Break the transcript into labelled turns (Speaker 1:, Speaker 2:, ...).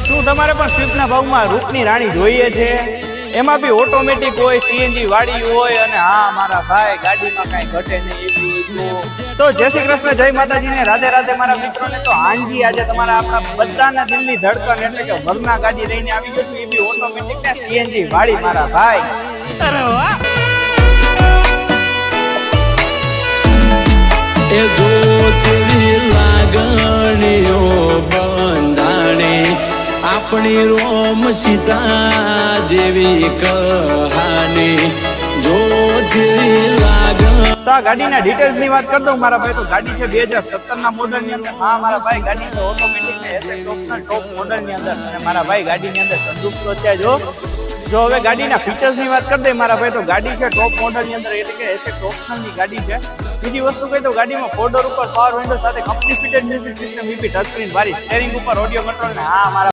Speaker 1: શું તમારે પણ સ્વિફ્ટના ભાવમાં રૂપની રાણી જોઈએ છે? એમાં બી ઓટોમેટિક હોય, સીએનજી વાળી હોય અને હા મારા ભાઈ ગાડીમાં કાંઈ ઘટે નહીં એવી હોય તો જય શ્રી કૃષ્ણ, જય માતાજી ને રાધે રાધે મારા મિત્રોને. તો હાંજી આજે તમારા આપણા બધાના દિલની ધડકન એટલે કે વરના ગાડી લઈને આવી ગયો છું, એ બી ઓટોમેટિક ને સીએનજી વાળી મારા ભાઈ. અરે વાહ!
Speaker 2: એ જો જેવી લાગણીઓ બંધાણી આપણી રોમ સીતા જેવી કહાની જો જેવી લાગણી.
Speaker 1: તો આ ગાડીના ડિટેલ્સ ની વાત કરી દઉં મારા ભાઈ. તો ગાડી છે 2017 ના મોડલ ની અંદર. હા મારા ભાઈ ગાડી છે ઓટોમેટિક ને એસએક્સ ઓપ્શનલ ટોપ મોડલ ની અંદર. અને મારા ભાઈ ગાડીની અંદર સનરૂફ તો છે. જો હવે ગાડીના ફીચર્સ ની વાત કરી દે મારા ભાઈ, તો ગાડી છે ટોપ મોડલ ની અંદર એટલે કે એસએક્સ ઓપ્શનલ ની ગાડી છે. બીજી વસ્તુ કહી તો ગાડીમાં 4 ડોર ઉપર પાવર વિન્ડો સાથે company fitted music system, EP touch screen વાળી, સ્ટીરિંગ ઉપર ઓડિયો કંટ્રોલ ને હા મારા